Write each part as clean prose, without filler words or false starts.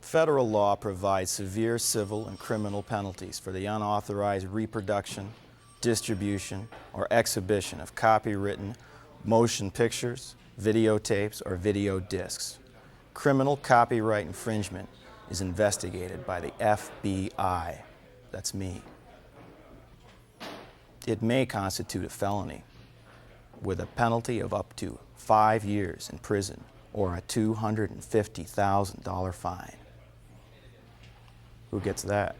Federal law provides severe civil and criminal penalties for the unauthorized reproduction, distribution, or exhibition of copywritten motion pictures, videotapes, or video discs. Criminal copyright infringement is investigated by the FBI. That's me. It may constitute a felony with a penalty of up to 5 years in prison or a $250,000 fine. Who gets that?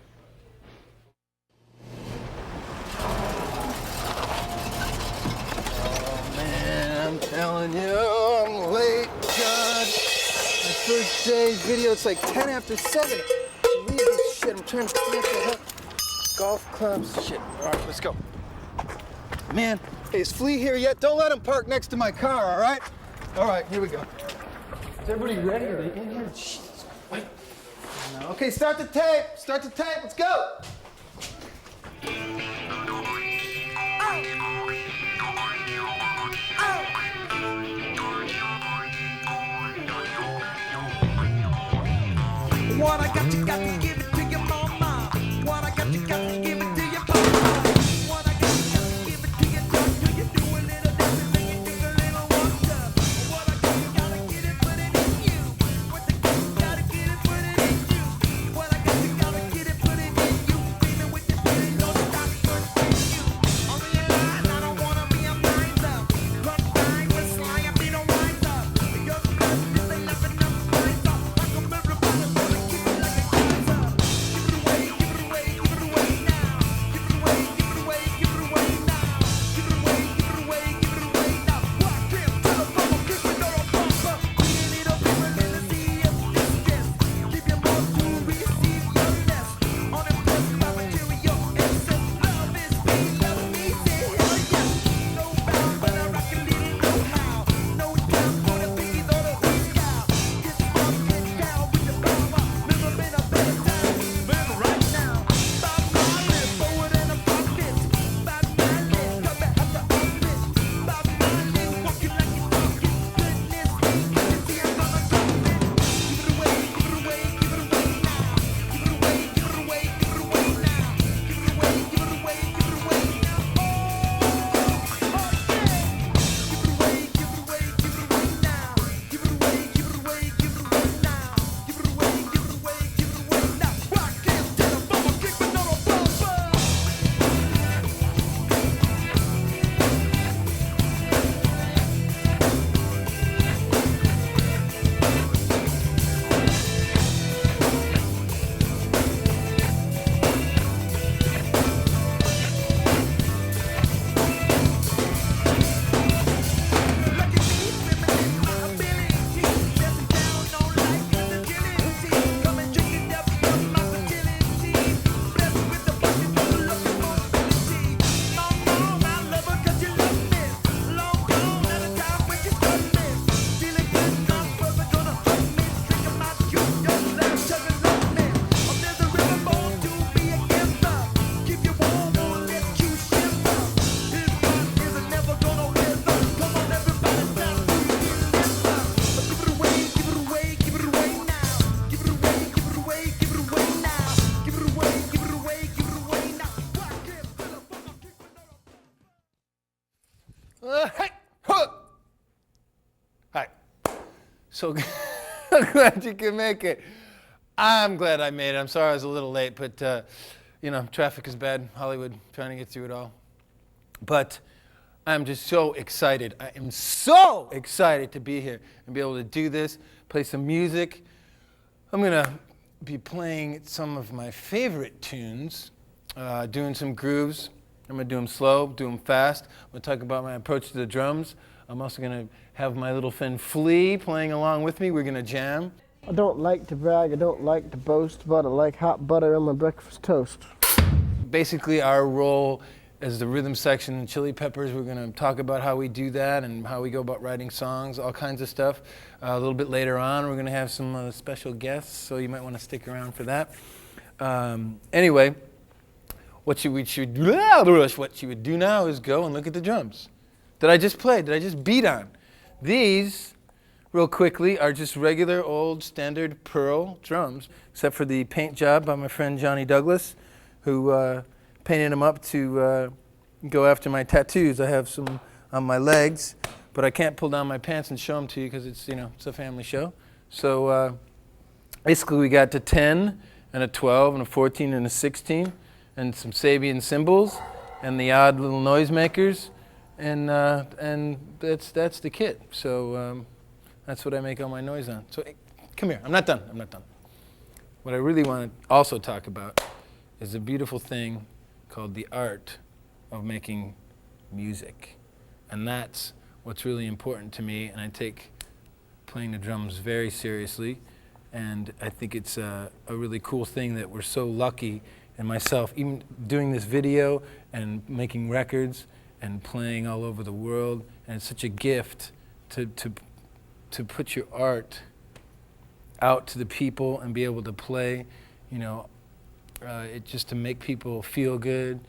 Oh man, I'm telling you, I'm late, God. My first day's video, it's like 10 after 7. Leave this shit, I'm trying to cancel it. Golf clubs, shit. All right, let's go. Man, hey, is Flea here yet? Don't let him park next to my car, all right? All right, here we go. Is everybody ready? Are they in here? Jesus, wait. No. Okay, start the tape. Start the tape. Let's go. What I got, you got to give it to your mama. What I got, you got to give it to your papa. What I got, you got to give it to your doctor. You do a little dance and then you drink a little water. What I got, you gotta get it, put it in you. What I got, you gotta get it, put it in you. What I got, you gotta get it, put it in you. Feeling with your feeling, don't stop, put it in you. On the line, I don't wanna be a miser. Run time with sly and be the wiser. Because this ain't nothing else wiser. Like a mirror, but it's gonna keep it like a geyser. Give it away, give it away, give it away now. Give it away, give it away, give it away now. Give it away, give it away, give it away now. Rock him to the bumper, keep it on a bumper. Clean it up, people in the sea of distress. Give your more to receive your less. Unimpressed by material excess. Love is me, love me, say hell yes. No bound, but I rock a little know-how. No time for the biggies or the weak cow. Get up, get down with the power. Never been a better time. Live right now. Bob Marley, forward and a pocket. Bob Marley, come back at the office. Bob Marley, walking like you're talking. Goodness me, you can see I'm gonna drop it. Give it away, give it away, give it away now. Give it away, give it away, give it away now. Give it away, give it away, give it away now. Oh, yeah. Give it away, give it away, give it away now. Give it away, give it away, give it away now. Give it away, give it away, give it away now. Rock him to the bumper, keep it on a bumper. Hey, huh. Hi. So glad you could make it. I'm glad I made it. I'm sorry I was a little late, but you know, traffic is bad. Hollywood, trying to get through it all. But I'm just so excited. I am so excited to be here and be able to do this, play some music. I'm gonna be playing some of my favorite tunes, doing some grooves. I'm gonna do them slow, do them fast. I'm gonna talk about my approach to the drums. I'm also gonna have my little friend Flea playing along with me. We're gonna jam. I don't like to brag, I don't like to boast, but I like hot butter on my breakfast toast. Basically, our role as the rhythm section in Chili Peppers, we're gonna talk about how we do that and how we go about writing songs, all kinds of stuff. A little bit later on, we're gonna have some special guests, so you might wanna stick around for that. Anyway, what you would do now is go and look at the drums that I just played, that I just beat on. These real quickly, are just regular old standard pearl drums, except for the paint job by my friend Johnny Douglas, who painted them up to go after my tattoos. I have some on my legs, but I can't pull down my pants and show them to you because it's, it's a family show. So basically we got to 10 and a 12 and a 14 and a 16 and some Sabian cymbals and the odd little noisemakers, and that's the kit. So that's what I make all my noise on. So hey, come here. I'm not done. What I really want to also talk about is a beautiful thing called the art of making music. And that's what's really important to me, and I take playing the drums very seriously. And I think it's a really cool thing that we're so lucky, and myself, even doing this video and making records and playing all over the world, and it's such a gift to put your art out to the people and be able to play, it just to make people feel good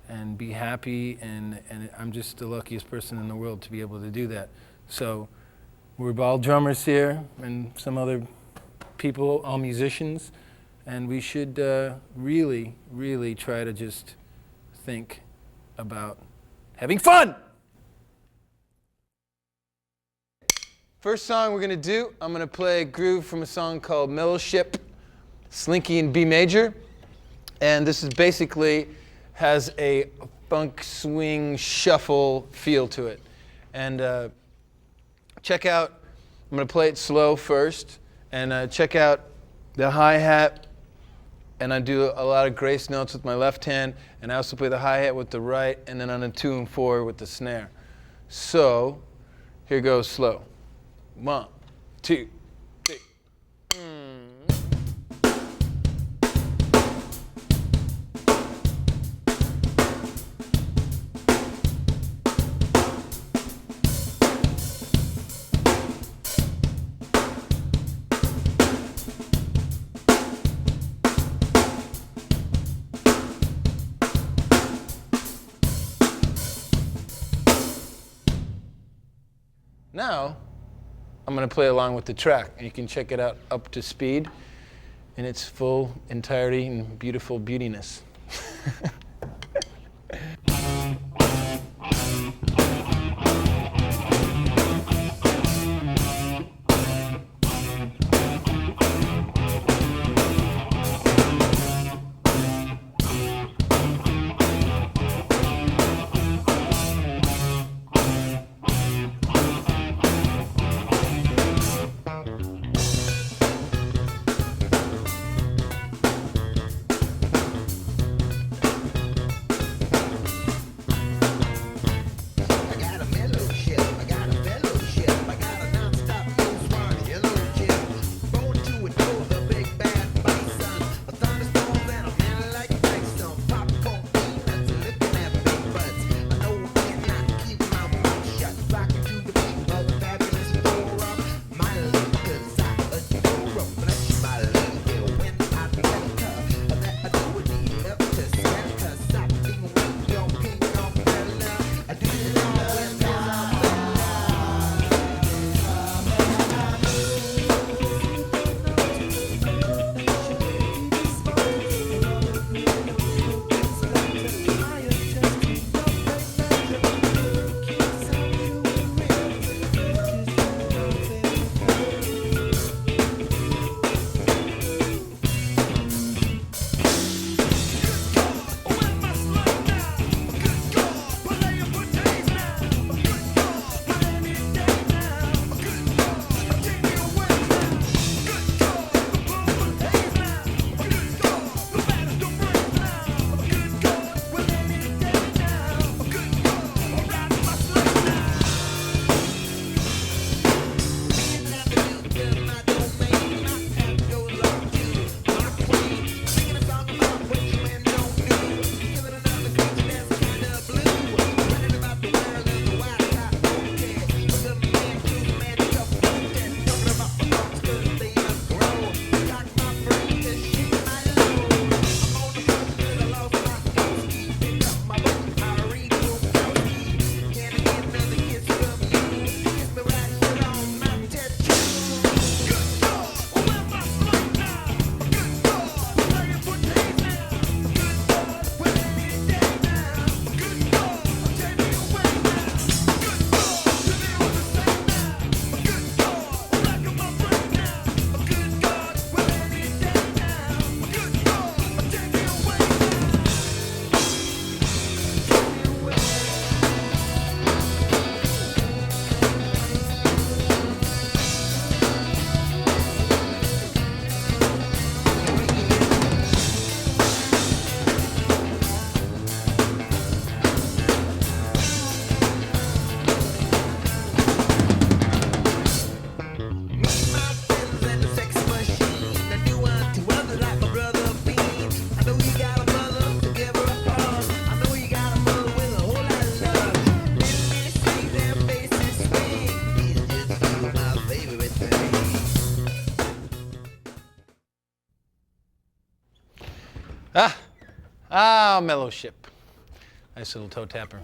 and be happy, and I'm just the luckiest person in the world to be able to do that. So we're all drummers here and some other people, all musicians, and we should really, really try to just think about having fun. First song we're gonna do, I'm gonna play a groove from a song called Mellowship, Slinky in B major, and this is basically has a funk swing shuffle feel to it. And check out, I'm gonna play it slow first, and check out the hi-hat, and I do a lot of grace notes with my left hand, and I also play the hi-hat with the right, and then on a 2 and 4 with the snare. So, here goes slow. 1, 2, 3. Now, I'm going to play along with the track, and you can check it out up to speed in its full entirety and beautiful beautiness. Mellow Ship. Nice little toe tapper.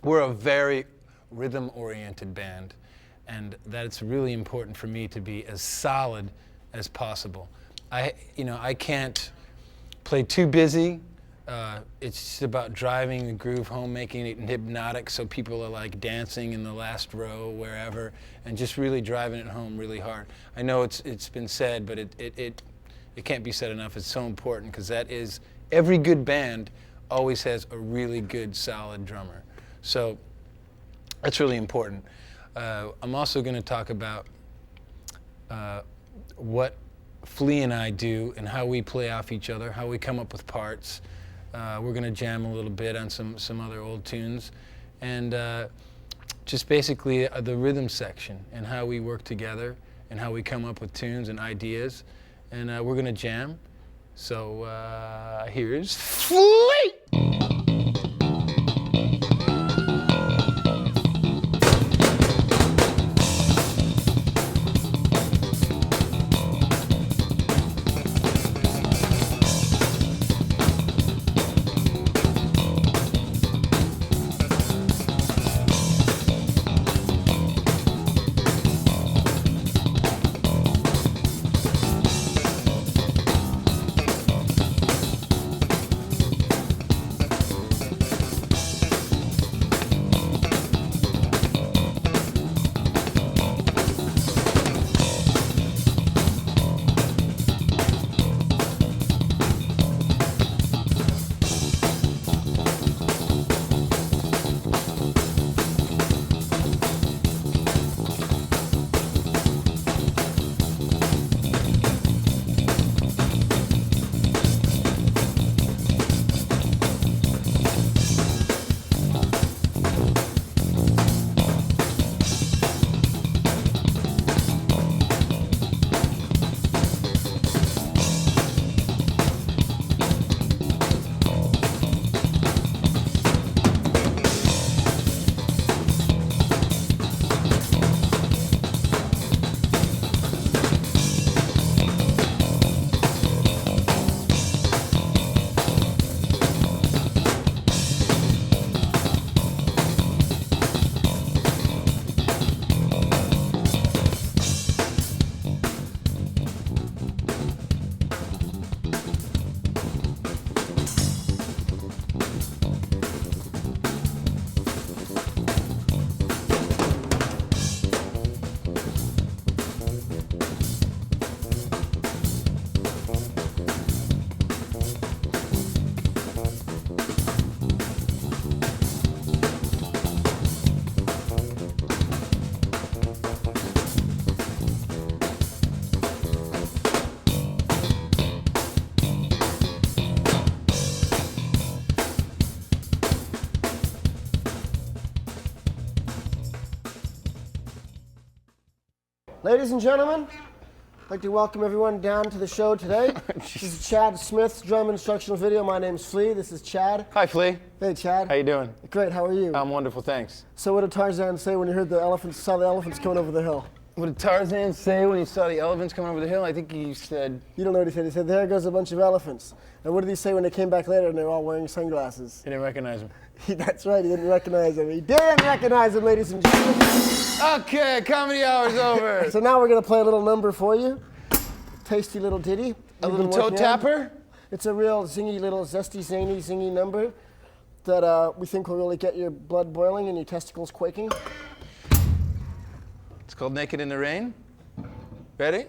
We're a very rhythm-oriented band, and that's really important for me to be as solid as possible. I can't play too busy. It's just about driving the groove home, making it hypnotic so people are like dancing in the last row, wherever, and just really driving it home really hard. I know it's been said, but it can't be said enough. It's so important because that is, every good band always has a really good, solid drummer. So that's really important. I'm also going to talk about what Flea and I do and how we play off each other, how we come up with parts. We're going to jam a little bit on some other old tunes, and just basically the rhythm section and how we work together and how we come up with tunes and ideas. And we're going to jam. So here's Flea! Ladies and gentlemen, I'd like to welcome everyone down to the show today. This is Chad Smith's drum instructional video. My name's Flea. This is Chad. Hi, Flea. Hey, Chad. How you doing? Great. How are you? I'm wonderful, thanks. So what did Tarzan say when he heard saw the elephants coming over the hill? What did Tarzan say when he saw the elephants coming over the hill? I think he said... You don't know what he said. He said, there goes a bunch of elephants. And what did he say when they came back later and they were all wearing sunglasses? He didn't recognize him. That's right. He didn't recognize him. He didn't recognize him, ladies and gentlemen. Okay, comedy hour's over. So now we're going to play a little number for you. Tasty little ditty. A We've little been toe working on. tapper? It's a real zingy, little zesty, zany, zingy number that we think will really get your blood boiling and your testicles quaking. It's called Naked in the Rain. Ready?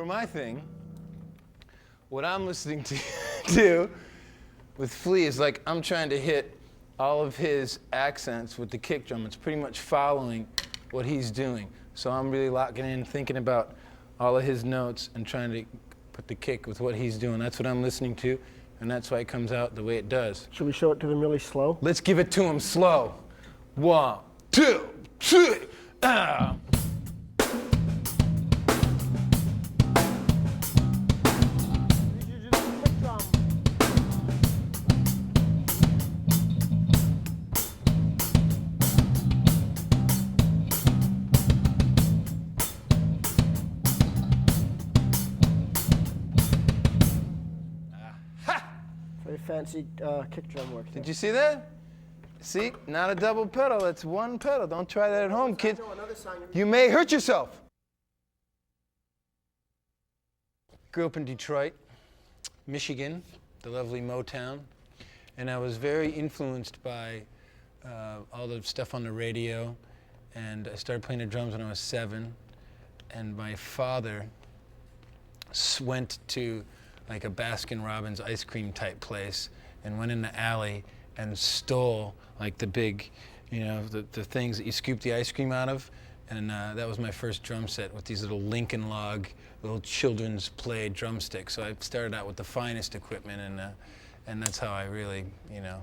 for my thing, what I'm listening to do with Flea is like I'm trying to hit all of his accents with the kick drum. It's pretty much following what he's doing. So I'm really locking in, thinking about all of his notes and trying to put the kick with what he's doing. That's what I'm listening to, and that's why it comes out the way it does. Should we show it to them really slow? Let's give it to him slow. 1, 2, 3, ah. Very fancy kick drum work. Did you see that? See, not a double pedal, it's one pedal. Don't try that at home, kid. You may hurt yourself. Grew up in Detroit, Michigan, the lovely Motown, and I was very influenced by all the stuff on the radio, and I started playing the drums when I was 7, and my father went to like a Baskin-Robbins ice cream type place and went in the alley and stole like the big, you know, the things that you scoop the ice cream out of. And that was my first drum set with these little Lincoln Log, little children's play drumsticks. So I started out with the finest equipment, and that's how I really, you know,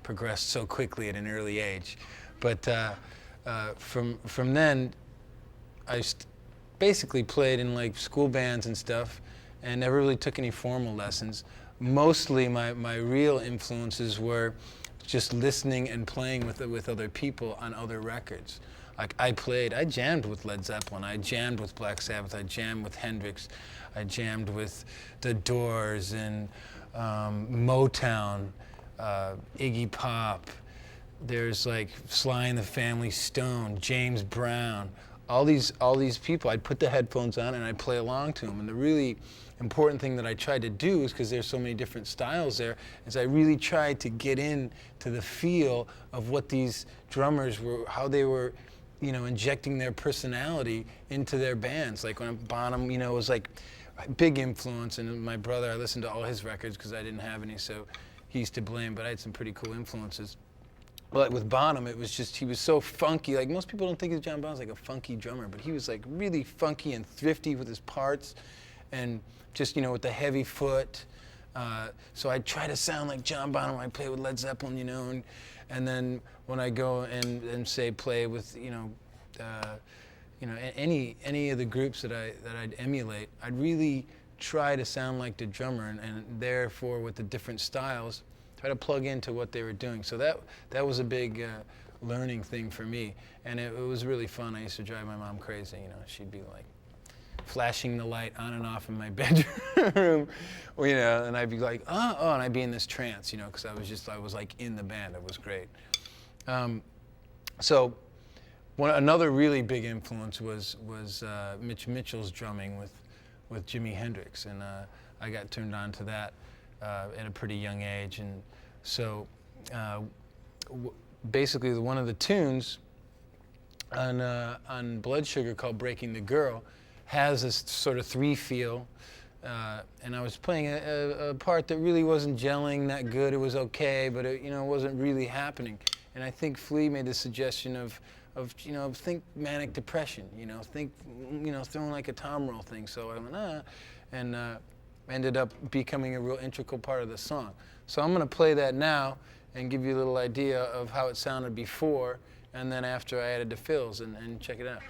progressed so quickly at an early age. But from then, I basically played in like school bands and stuff, and never really took any formal lessons. Mostly my real influences were just listening and playing with other people on other records. Like I jammed with Led Zeppelin, I jammed with Black Sabbath, I jammed with Hendrix, I jammed with The Doors and Motown, Iggy Pop. There's like Sly and the Family Stone, James Brown, all these people. I'd put the headphones on and I'd play along to them. And the really important thing that I tried to do is, because there's so many different styles there, is I really tried to get in to the feel of what these drummers were, how they were, you know, injecting their personality into their bands. Like when Bonham, you know, was like a big influence, and my brother, I listened to all his records because I didn't have any, so he's to blame, but I had some pretty cool influences. But with Bonham, it was just, he was so funky. Like most people don't think of John Bonham's like a funky drummer, but he was like really funky and thrifty with his parts, and just, you know, with the heavy foot. So I try to sound like John Bonham when I play with Led Zeppelin, you know, and then when I go and say play with, you know, any of the groups that I'd emulate, I'd really try to sound like the drummer, and therefore with the different styles, try to plug into what they were doing. So that was a big learning thing for me, and it was really fun. I used to drive my mom crazy. You know, she'd be like flashing the light on and off in my bedroom, you know, and I'd be like, oh, and I'd be in this trance, you know, because I was like in the band. It was great. So another really big influence was Mitch Mitchell's drumming with Jimi Hendrix, and I got turned on to that at a pretty young age. And so basically one of the tunes on Blood Sugar called Breaking the Girl has this sort of 3 feel, and I was playing a part that really wasn't gelling that good. It was okay, but it, you know, wasn't really happening. And I think Flea made the suggestion of you know, think manic depression, you know, think, you know, throwing like a tom roll thing. So I went, and ended up becoming a real integral part of the song. So I'm going to play that now and give you a little idea of how it sounded before, and then after I added the fills, and check it out.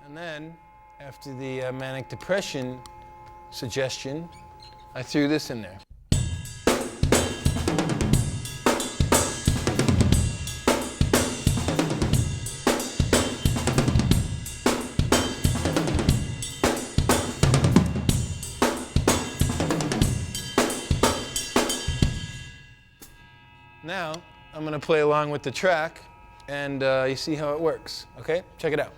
And then, after the manic depression suggestion, I threw this in there. Now, I'm going to play along with the track and you see how it works, okay? Check it out.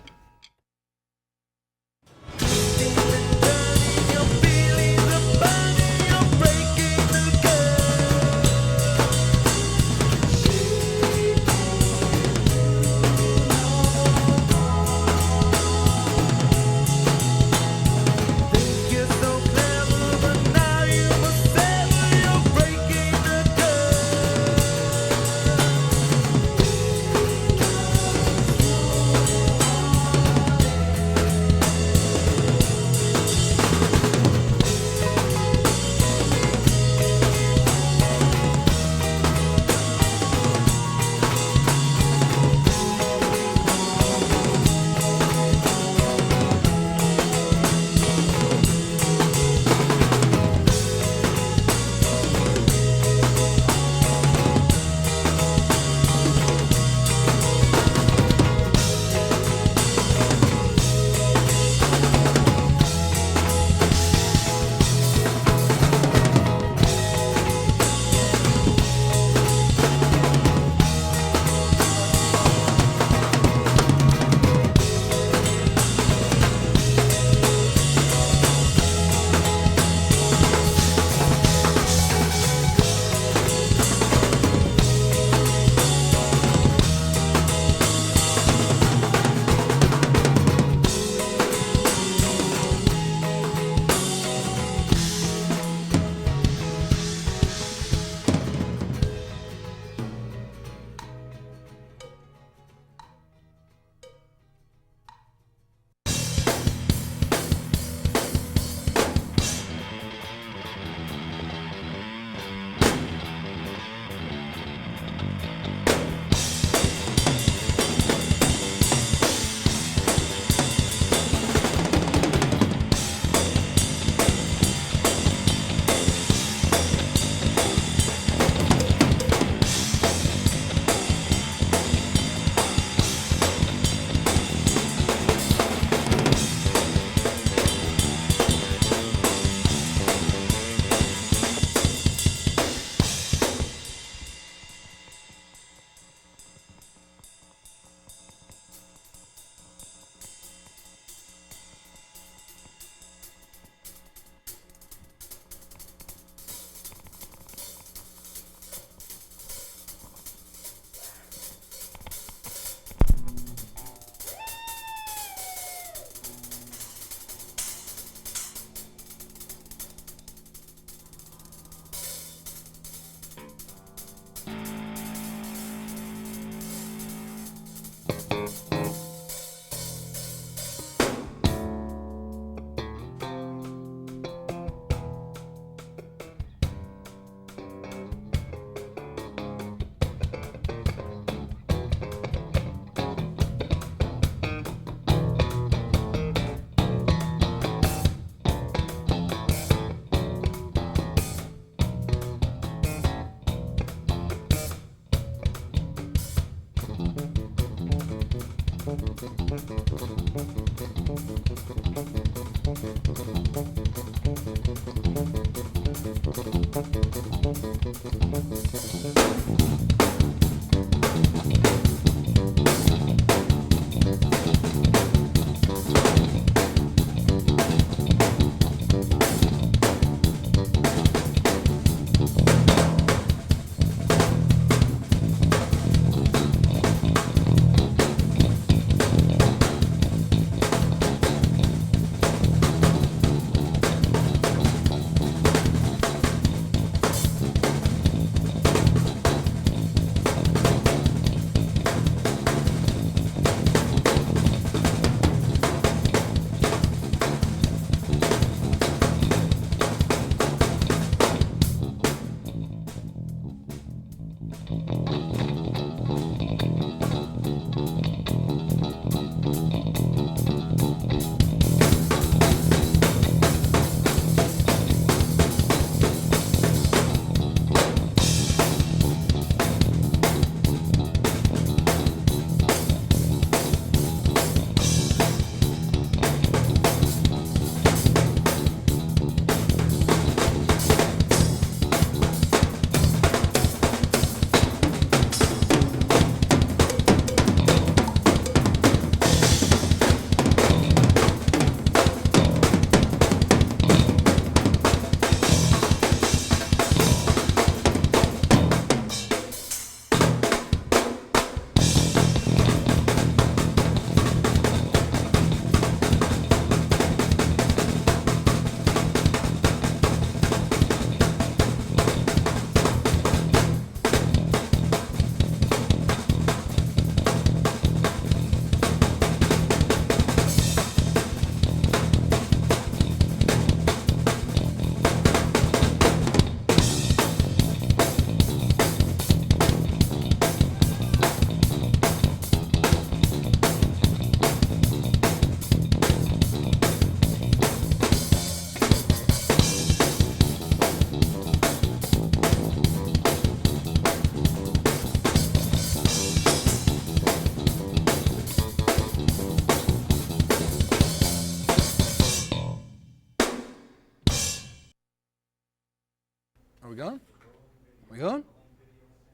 we going? Are we going?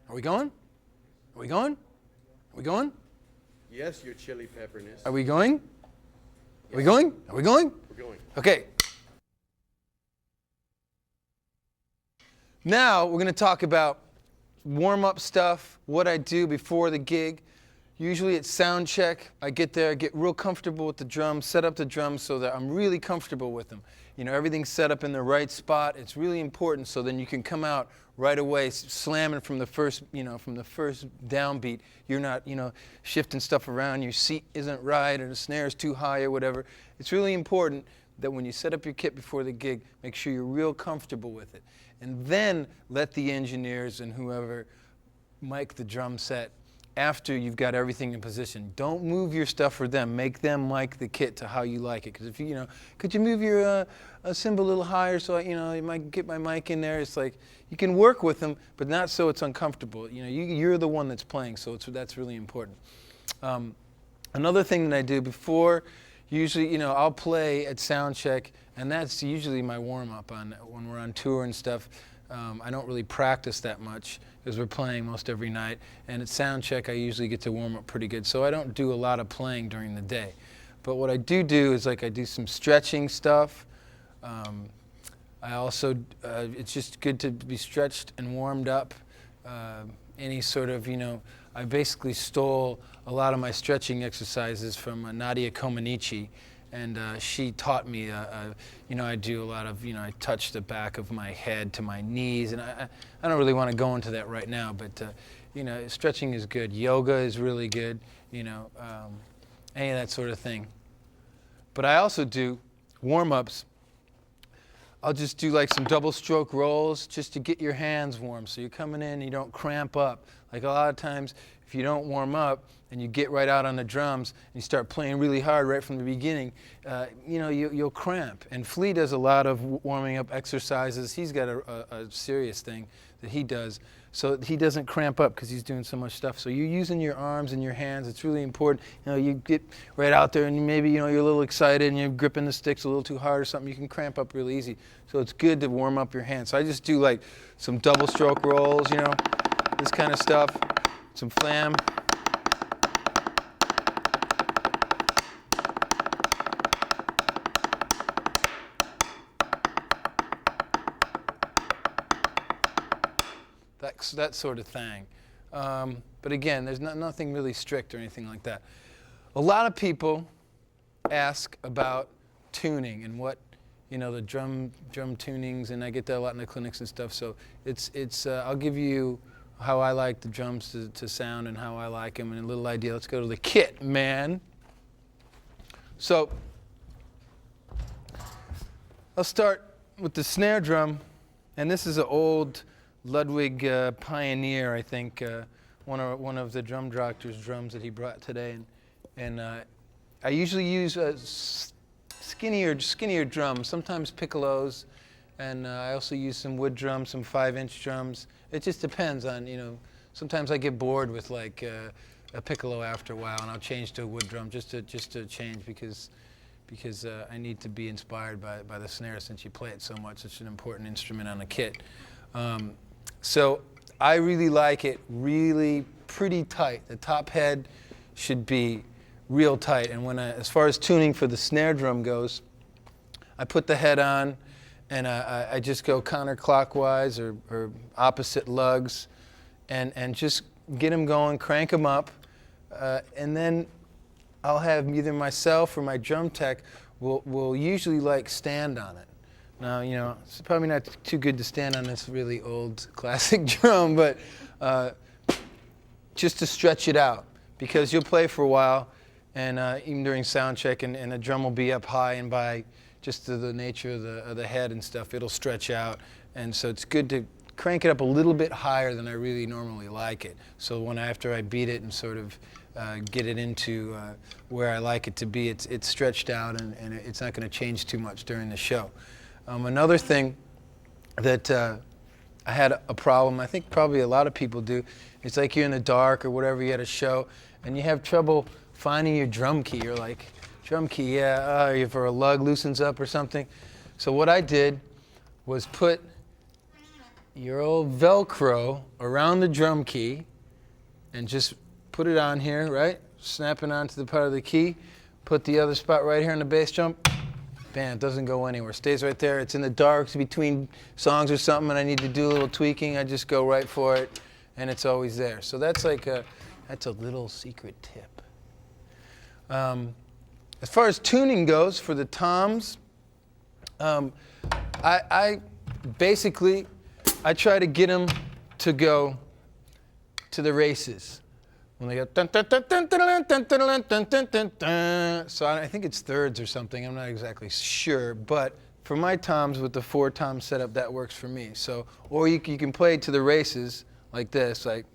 Are we going? Are we going? Are we going? Yes, your chili pepperness. Are we going? Are we going? Are we going? We're going. Okay. Now we're going to talk about warm-up stuff, what I do before the gig. Usually it's sound check. I get there, get real comfortable with the drums, set up the drums so that I'm really comfortable with them. You know, everything's set up in the right spot. It's really important so then you can come out right away slamming from the first, from the first downbeat. You're not, shifting stuff around. Your seat isn't right or the snare's too high or whatever. It's really important that when you set up your kit before the gig, make sure you're real comfortable with it. And then let the engineers and whoever mic the drum set after you've got everything in position. Don't move your stuff for them. Make them mic the kit to how you like it. Because if could you move your cymbal a little higher so you might get my mic in there? It's like you can work with them, but not so it's uncomfortable. You're the one that's playing, so that's really important. Another thing that I do before, usually, I'll play at sound check, and that's usually my warm-up when we're on tour and stuff. I don't really practice that much because we're playing most every night. And at sound check, I usually get to warm up pretty good. So I don't do a lot of playing during the day. But what I do is I do some stretching stuff. I also, it's just good to be stretched and warmed up. Any sort of, I basically stole a lot of my stretching exercises from Nadia Comaneci. And she taught me, I do a lot of, I touch the back of my head to my knees. And I don't really want to go into that right now, but, stretching is good. Yoga is really good, any of that sort of thing. But I also do warm-ups. I'll just do like some double stroke rolls just to get your hands warm. So you're coming in, you don't cramp up. Like a lot of times, if you don't warm up and you get right out on the drums and you start playing really hard right from the beginning, you'll cramp. And Flea does a lot of warming up exercises. He's got a serious thing that he does. So he doesn't cramp up because he's doing so much stuff. So you're using your arms and your hands. It's really important. You get right out there and maybe, you're a little excited and you're gripping the sticks a little too hard or something. You can cramp up really easy. So it's good to warm up your hands. So I just do like some double stroke rolls, this kind of stuff. Some flam. That sort of thing. But again, there's nothing really strict or anything like that. A lot of people ask about tuning and what, the drum tunings, and I get that a lot in the clinics and stuff. So it's I'll give you how I like the drums to sound and how I like them and a little idea. Let's go to the kit, man. So I'll start with the snare drum, and this is an old Ludwig Pioneer, I think, one of the drum doctor's drums that he brought today, and I usually use skinnier drums, sometimes piccolos, and I also use some wood drums, some 5-inch drums. It just depends on, sometimes I get bored with like a piccolo after a while, and I'll change to a wood drum just to change because I need to be inspired by the snare since you play it so much. It's an important instrument on a kit. So I really like it really pretty tight. The top head should be real tight. And as far as tuning for the snare drum goes, I put the head on and I just go counterclockwise or opposite lugs and just get them going, crank them up. And then I'll have either myself or my drum tech will usually like stand on it. Now, it's probably not too good to stand on this really old classic drum, but just to stretch it out, because you'll play for a while, and even during sound check, and the drum will be up high, and by just the nature of the head and stuff, it'll stretch out, and so it's good to crank it up a little bit higher than I really normally like it. So after I beat it and sort of get it into where I like it to be, it's stretched out, and it's not going to change too much during the show. Another thing that I had a problem, I think probably a lot of people do, it's like you're in the dark or whatever, you had a show, and you have trouble finding your drum key. You're like, drum key, yeah, if a lug loosens up or something. So what I did was put, your old Velcro around the drum key and just put it on here, right? Snap it onto the part of the key. Put the other spot right here on the bass drum. Bam, it doesn't go anywhere. Stays right there. It's in the dark, it's between songs or something, and I need to do a little tweaking. I just go right for it, and it's always there. So that's like that's a little secret tip. As far as tuning goes for the toms, I basically try to get them to go to the races. When they go dun, dun, dun, dun, dun, dun, dun, dun, dun, dun, dun, dun. So I think it's thirds or something. I'm not exactly sure, but for my toms with the 4-tom setup, that works for me. So, or you can play to the races like this, like.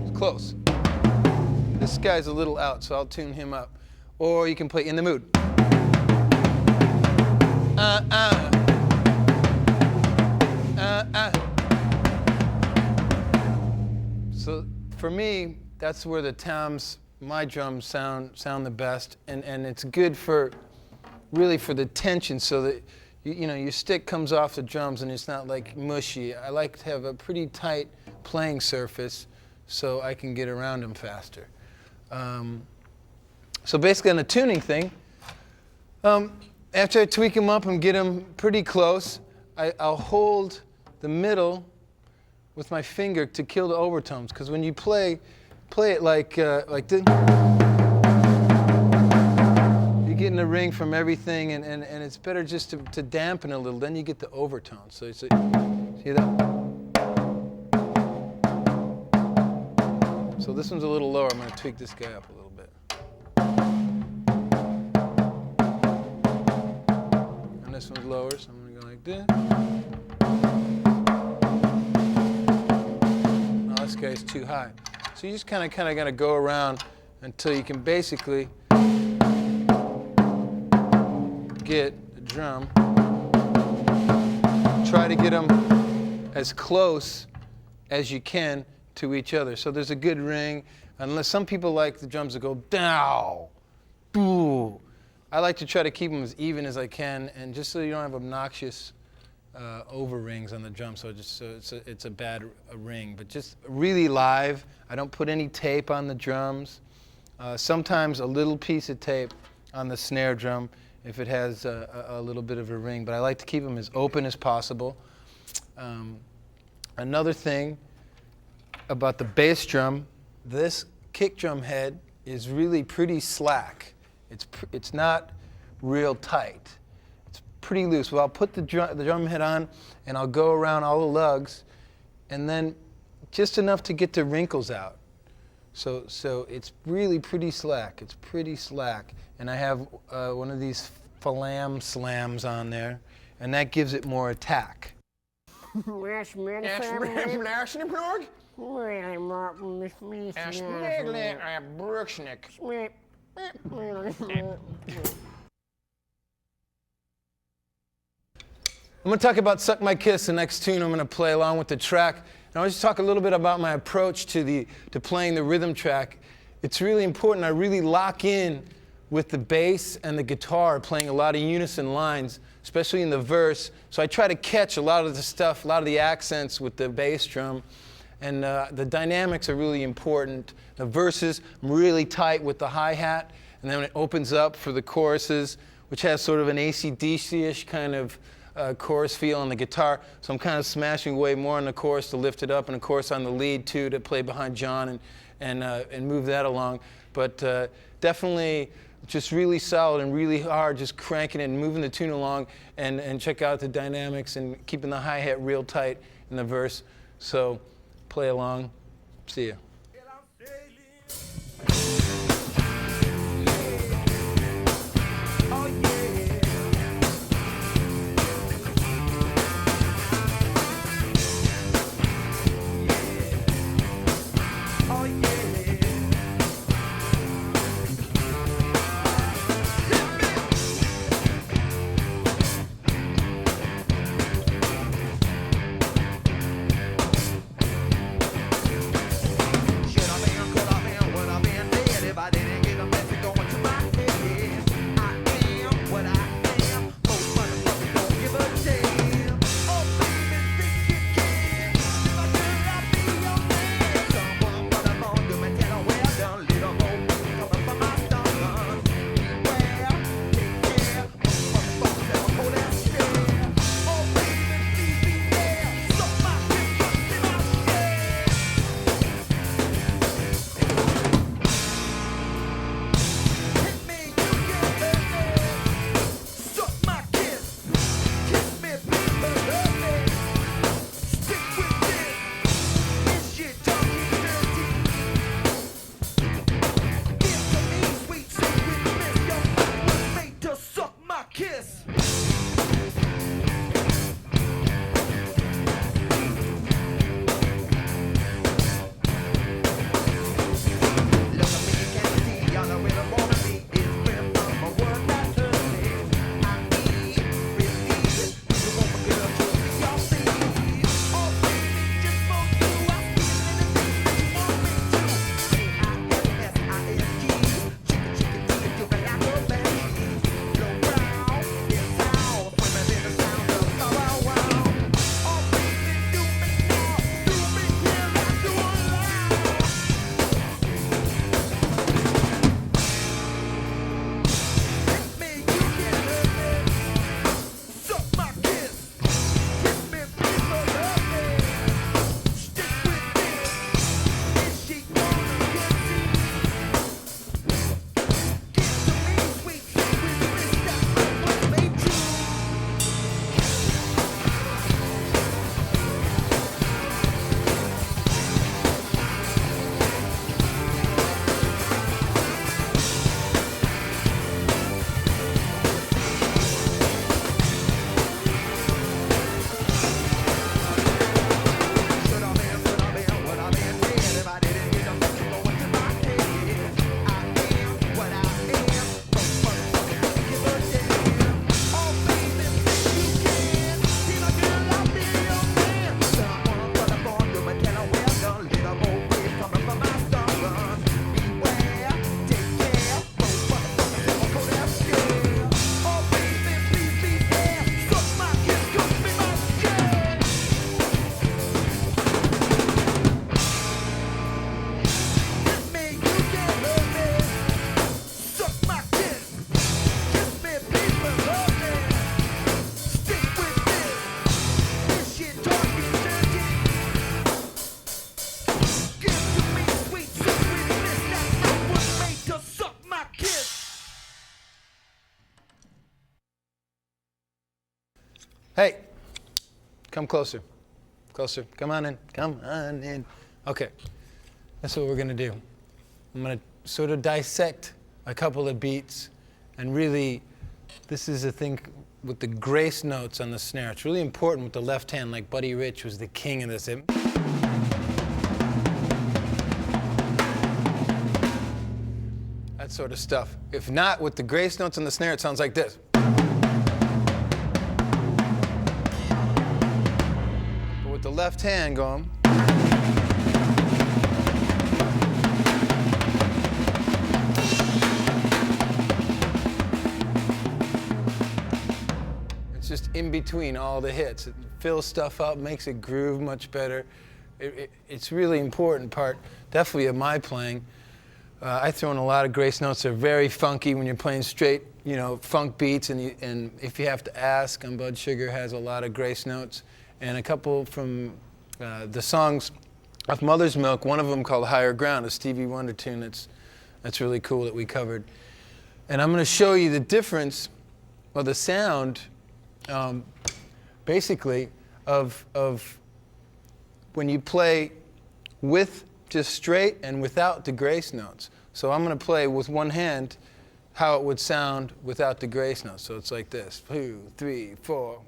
It's close. This guy's a little out, so I'll tune him up. Or you can play In the Mood. So for me, that's where the toms, my drums sound the best, and it's good for, really for the tension, so that you know your stick comes off the drums and it's not like mushy. I like to have a pretty tight playing surface so I can get around them faster. So basically on the tuning thing, after I tweak them up and get them pretty close, I'll hold the middle with my finger to kill the overtones, because when you play it like this, you're getting a ring from everything, and it's better just to dampen a little. Then you get the overtones. So see that? So this one's a little lower. I'm going to tweak this guy up a little bit. And this one's lower, so I'm going to go like this. This guy's too high. So you just kind of got to go around until you can basically get the drum. Try to get them as close as you can to each other. So there's a good ring, unless some people like the drums to go down, boo. I like to try to keep them as even as I can, and just so you don't have obnoxious over rings on the drum, so it's a bad ring. But just really live. I don't put any tape on the drums. Sometimes a little piece of tape on the snare drum if it has a little bit of a ring. But I like to keep them as open as possible. Another thing about the bass drum, this kick drum head is really pretty slack. It's not real tight. Pretty loose. Well, I'll put the drum head on and I'll go around all the lugs, and then just enough to get the wrinkles out. So it's really pretty slack. It's pretty slack. And I have one of these Falam slams on there, and that gives it more attack. I'm going to talk about Suck My Kiss, the next tune I'm going to play along with the track. And I'll just talk a little bit about my approach to playing the rhythm track. It's really important. I really lock in with the bass and the guitar, playing a lot of unison lines, especially in the verse. So I try to catch a lot of the stuff, a lot of the accents with the bass drum. And the dynamics are really important. The verses, I'm really tight with the hi-hat. And then when it opens up for the choruses, which has sort of an AC/DC-ish kind of chorus feel on the guitar, so I'm kind of smashing way more on the chorus to lift it up, and of course on the lead too to play behind John and move that along. But definitely just really solid and really hard, just cranking it and moving the tune along, and check out the dynamics and keeping the hi-hat real tight in the verse. So play along. See ya. Hey, come closer. Closer. Come on in. Come on in. Okay. That's what we're going to do. I'm going to sort of dissect a couple of beats, and really, this is a thing with the grace notes on the snare. It's really important with the left hand, like Buddy Rich was the king of this. That sort of stuff. If not, with the grace notes on the snare, it sounds like this. But with the left hand going, it's just in between all the hits. It fills stuff up, makes it groove much better. It's really important part, definitely of my playing. I throw in a lot of grace notes. They're very funky when you're playing straight, you know, funk beats. And if you have to ask, Blood Sugar has a lot of grace notes. And a couple from the songs off Mother's Milk, one of them called Higher Ground, a Stevie Wonder tune that's really cool that we covered. And I'm going to show you the difference, or the sound, basically, of when you play with just straight and without the grace notes. So I'm going to play with one hand how it would sound without the grace notes. So it's like this. 2, 3, 4.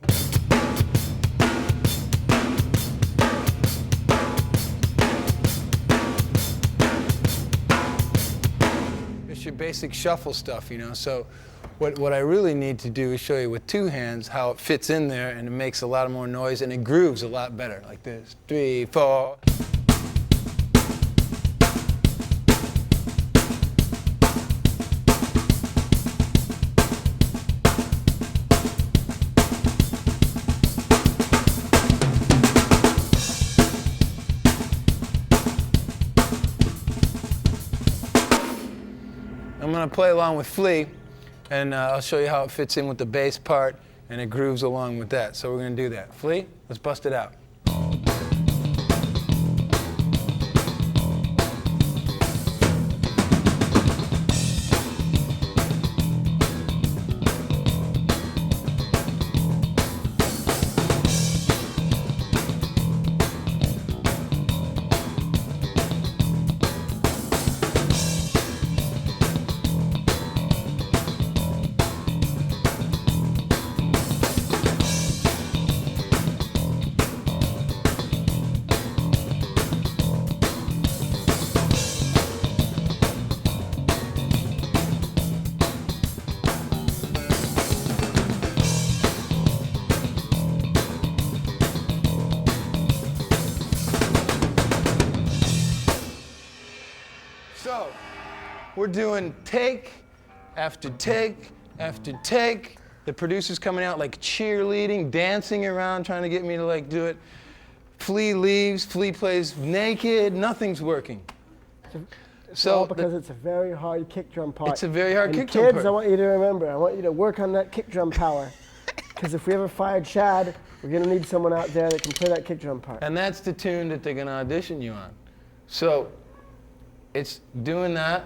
It's your basic shuffle stuff, you know. So what I really need to do is show you with two hands how it fits in there, and it makes a lot more noise, and it grooves a lot better. Like this. 3, 4. I'm going to play along with Flea, and I'll show you how it fits in with the bass part, and it grooves along with that. So we're going to do that. Flea, let's bust it out. So, we're doing take after take after take. The producer's coming out like cheerleading, dancing around, trying to get me to like do it. Flea leaves, Flea plays naked, nothing's working. So because it's a very hard kick drum part. It's a very hard kick drum part. part. Kids, I want you to remember, I want you to work on that kick drum power. Because if we ever fire Chad, we're going to need someone out there that can play that kick drum part. And that's the tune that they're going to audition you on. So, it's doing that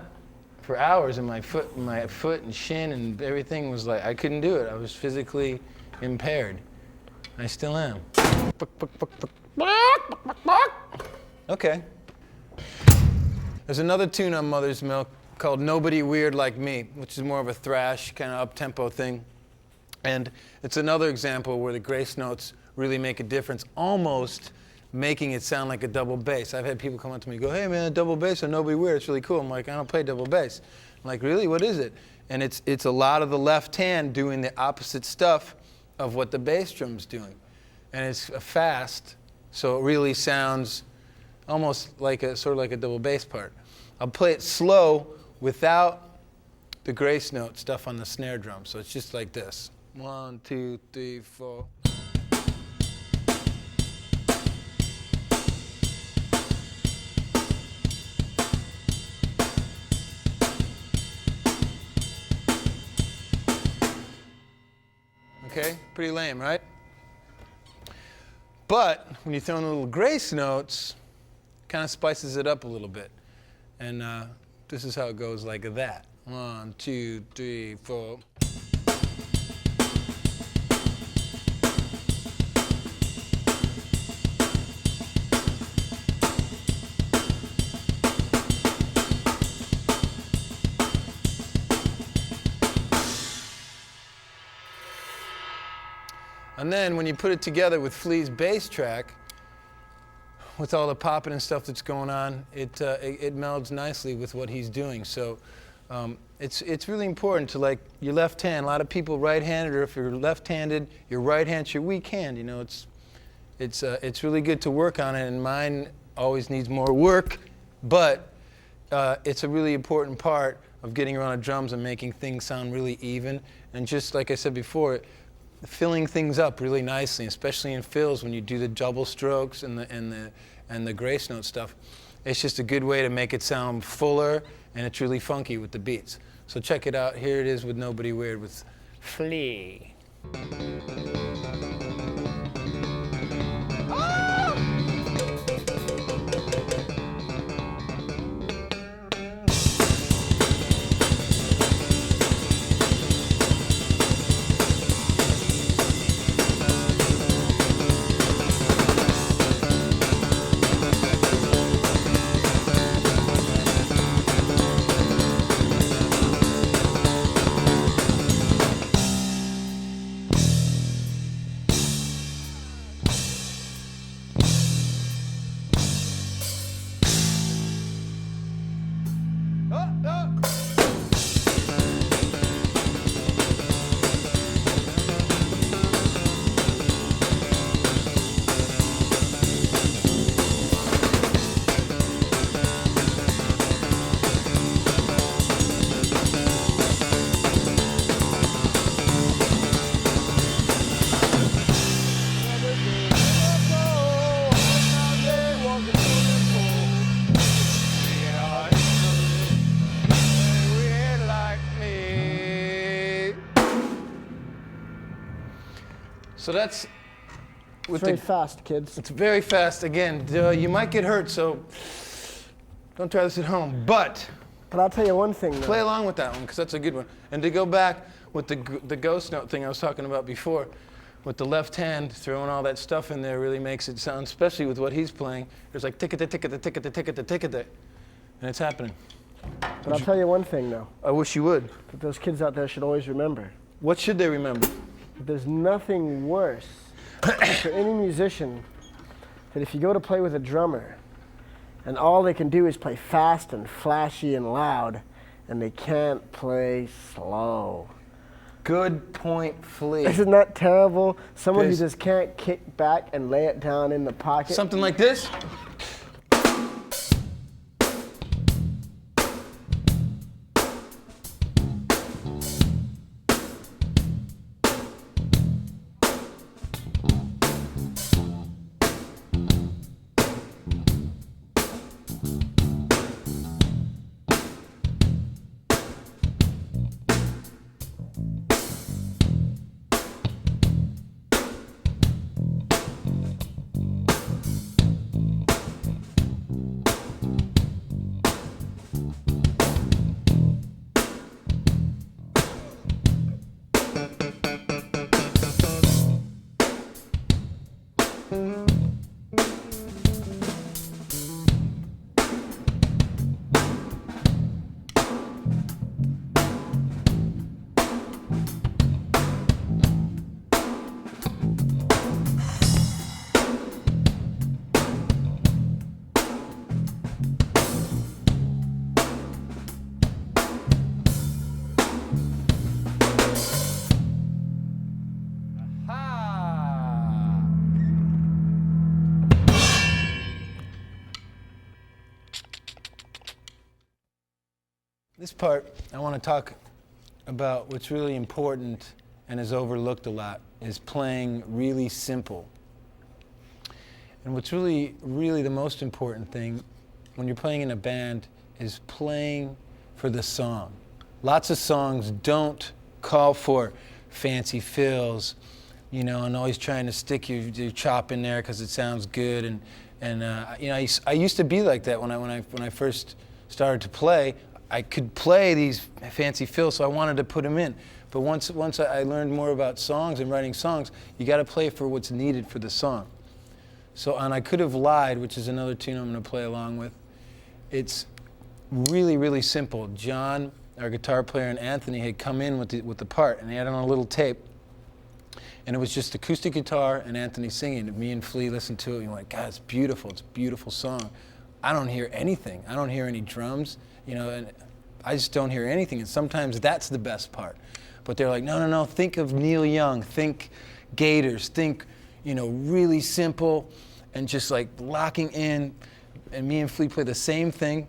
for hours, and my foot and shin and everything was like, I couldn't do it. I was physically impaired. I still am. Okay. There's another tune on Mother's Milk called Nobody Weird Like Me, which is more of a thrash, kind of up-tempo thing. And it's another example where the grace notes really make a difference, almost making it sound like a double bass. I've had people come up to me and go, hey man, a double bass on Nobody Weird, it's really cool. I'm like, I don't play double bass. I'm like, really, what is it? And it's a lot of the left hand doing the opposite stuff of what the bass drum's doing. And it's fast, so it really sounds almost like sort of like a double bass part. I'll play it slow without the grace note stuff on the snare drum. So it's just like this. 1, 2, 3, 4. Okay, pretty lame, right? But when you throw in the little grace notes, it kind of spices it up a little bit. And this is how it goes, like that. 1, 2, 3, 4. And then when you put it together with Flea's bass track, with all the popping and stuff that's going on, it melds nicely with what he's doing. So it's really important to, like, your left hand. A lot of people right-handed, or if you're left-handed, your right hand's your weak hand. You know, it's really good to work on it, and mine always needs more work, but it's a really important part of getting around the drums and making things sound really even. And just like I said before, filling things up really nicely, especially in fills when you do the double strokes and the grace note stuff. It's just a good way to make it sound fuller, and it's really funky with the beats. So check it out. Here it is with Nobody Weird with Flea. So that's with It's very fast, kids. It's very fast. Again, you might get hurt, so don't try this at home. But I'll tell you one thing, though. play along with that one, because that's a good one. And to go back with the ghost note thing I was talking about before, with the left hand throwing all that stuff in there really makes it sound, especially with what he's playing. There's like tick-a-da, tick-a-da, tick-a-da, tick-a-da, tick-a-da, and it's happening. But I'll tell you one thing, though. I wish you would. That those kids out there should always remember. What should they remember? There's nothing worse for any musician that if you go to play with a drummer and all they can do is play fast and flashy and loud and they can't play slow. Good point, Flea. Isn't that terrible? Someone who Yes. just can't kick back and lay it down in the pocket. Something like this? This part, I want to talk about what's really important and is overlooked a lot, is playing really simple. And what's really, really the most important thing when you're playing in a band is playing for the song. Lots of songs don't call for fancy fills, you know, and always trying to stick your chop in there because it sounds good. And you know, I used to be like that when I first started to play. I could play these fancy fills, so I wanted to put them in. But once I learned more about songs and writing songs, you got to play for what's needed for the song. So, and I Could Have Lied, which is another tune I'm going to play along with. It's really, really simple. John, our guitar player, and Anthony had come in with the part, and they had it on a little tape. And it was just acoustic guitar and Anthony singing. And me and Flea listened to it, and you're like, God, it's beautiful. It's a beautiful song. I don't hear anything. I don't hear any drums, you know, and I just don't hear anything. And sometimes that's the best part. But they're like, no, no, no, think of Neil Young, think Gators, think, you know, really simple and just like locking in. And me and Flea play the same thing.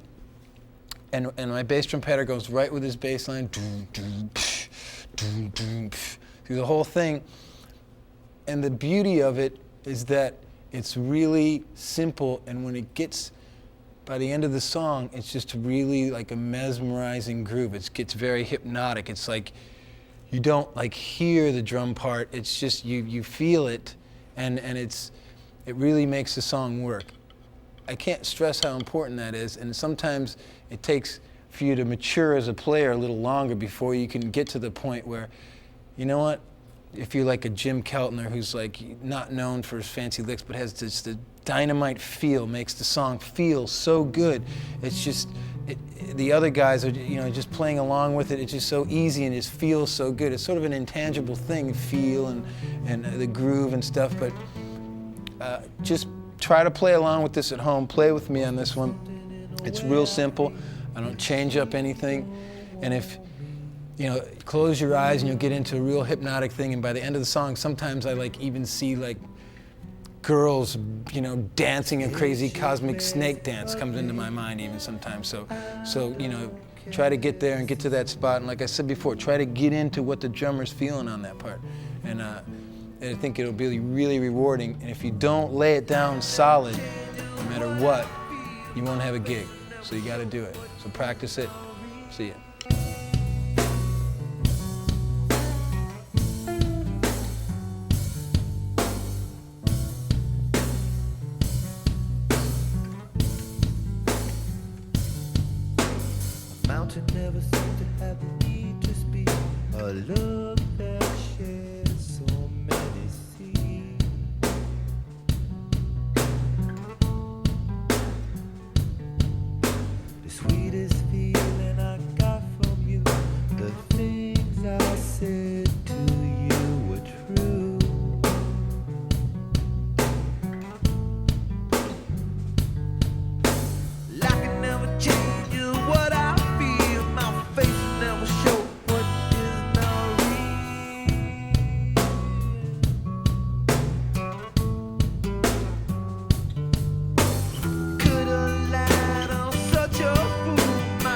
And my bass trumpeter goes right with his bass line, through the whole thing. And the beauty of it is that it's really simple, and when it gets, by the end of the song, it's just really like a mesmerizing groove. It gets very hypnotic. It's like you don't like hear the drum part, it's just you feel it, and it really makes the song work. I can't stress how important that is, and sometimes it takes for you to mature as a player a little longer before you can get to the point where, you know what, if you're like a Jim Keltner who's like not known for his fancy licks but has this the dynamite feel, makes the song feel so good. It's just, the other guys are, you know, just playing along with it. It's just so easy and it just feels so good. It's sort of an intangible thing, feel and the groove and stuff, but just try to play along with this at home. Play with me on this one. It's real simple. I don't change up anything. And if, you know, close your eyes and you'll get into a real hypnotic thing, and by the end of the song, sometimes I like even see like girls, you know, dancing a crazy cosmic snake dance comes into my mind even sometimes. So you know, try to get there and get to that spot, and like I said before, try to get into what the drummer's feeling on that part. And I think it'll be really rewarding, and if you don't lay it down solid, no matter what, you won't have a gig. So you gotta do it. So practice it. See ya. Mountain never seemed to have the need to speak. A love that shares so many seas. The sweetest feeling I got from you, the things I said to you were true. Like I never change you what I feel. My face never show what is not real. Could have lied, I'm such a fool. My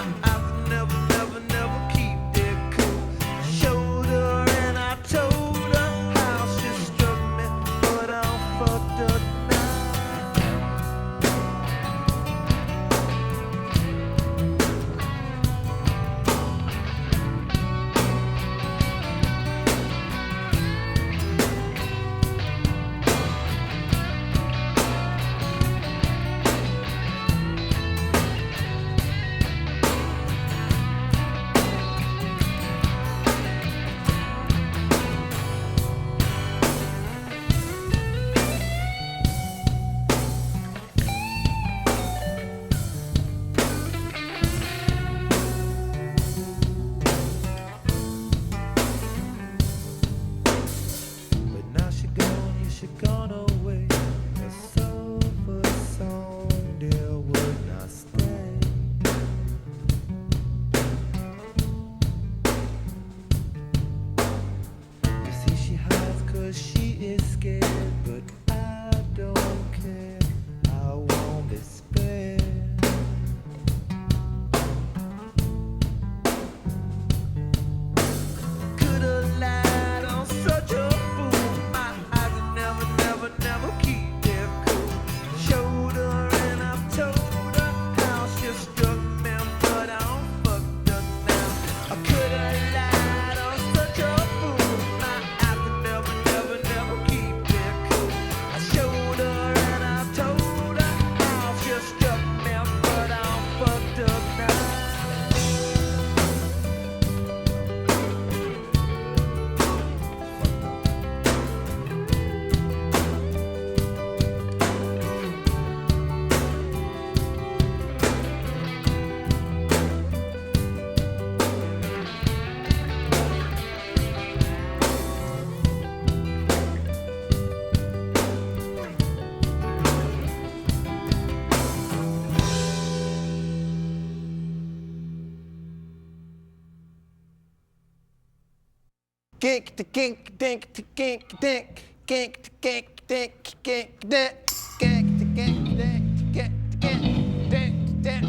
Gink to gink dink to gink dink. Gink to gink dink gink dink. Gink to gink dink to gink to gink dink dink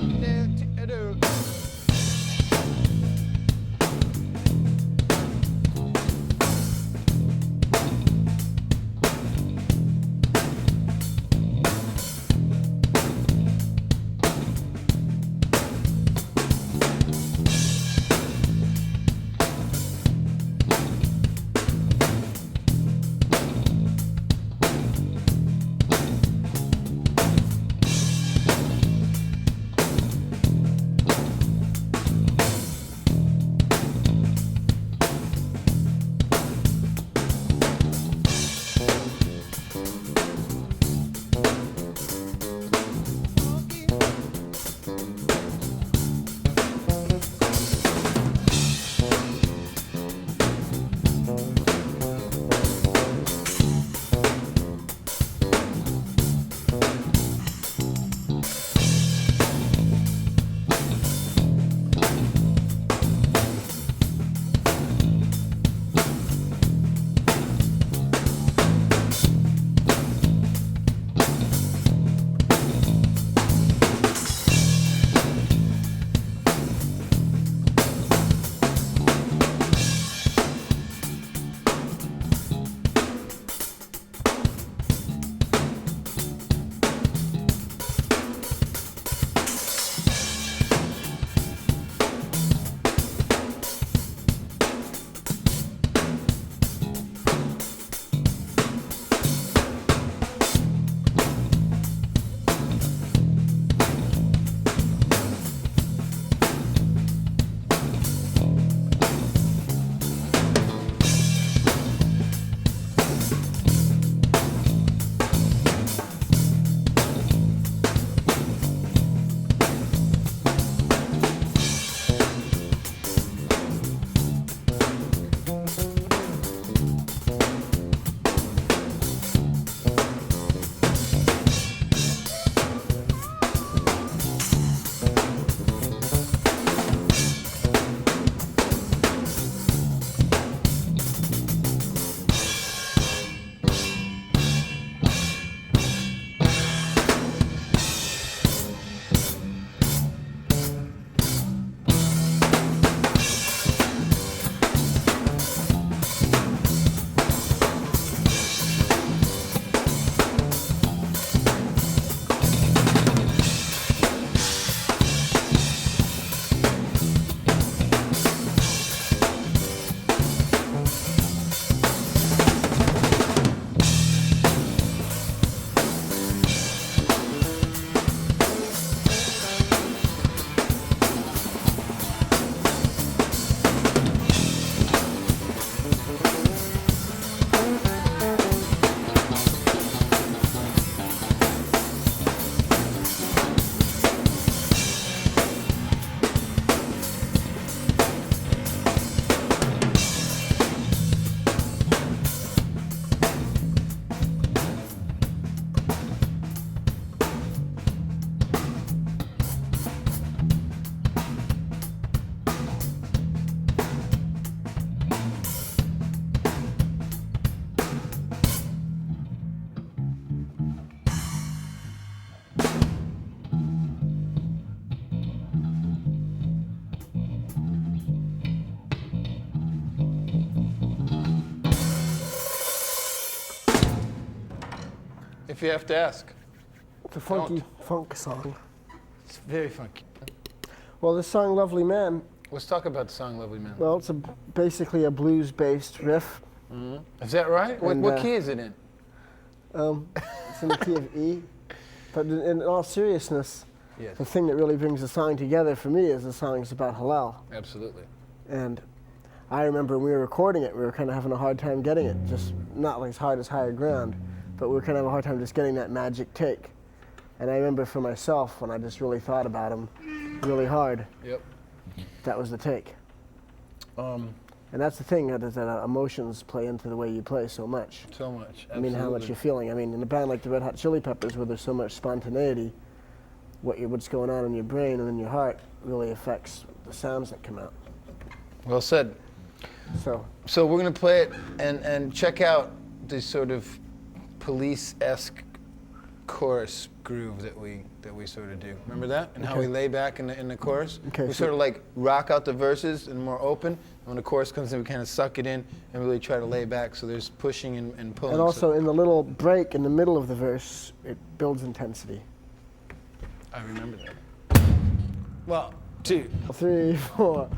dink dink. If you have to ask. It's a funky funk song. It's very funky. Well, this song, Lovely Man, Let's talk about the song Lovely Man. well, it's basically a blues-based riff. Is that right? And, What key is it in? It's in the key of E. But in all seriousness, Yes, the thing that really brings the song together for me is the song's about halal. absolutely. And I remember when we were recording it, we were kind of having a hard time getting it, just not like as hard as Higher Ground, but we were kind of having a hard time just getting that magic take. And I remember for myself, when I just really thought about him really hard, Yep. that was the take. And that's the thing, that emotions play into the way you play so much. So much. I mean, how much you're feeling. I mean, in a band like the Red Hot Chili Peppers, where there's so much spontaneity, what's going on in your brain and in your heart really affects the sounds that come out. Well said. So we're gonna play it and check out the sort of police-esque chorus groove that we sort of do. Remember that? And how we lay back in the chorus? Okay, We so- sort of like rock out the verses and more open. And when the chorus comes in, we kind of suck it in and really try to lay back. So there's pushing and pulling. And also in the little break in the middle of the verse, it builds intensity. I remember that. Well, 2. 3, 4.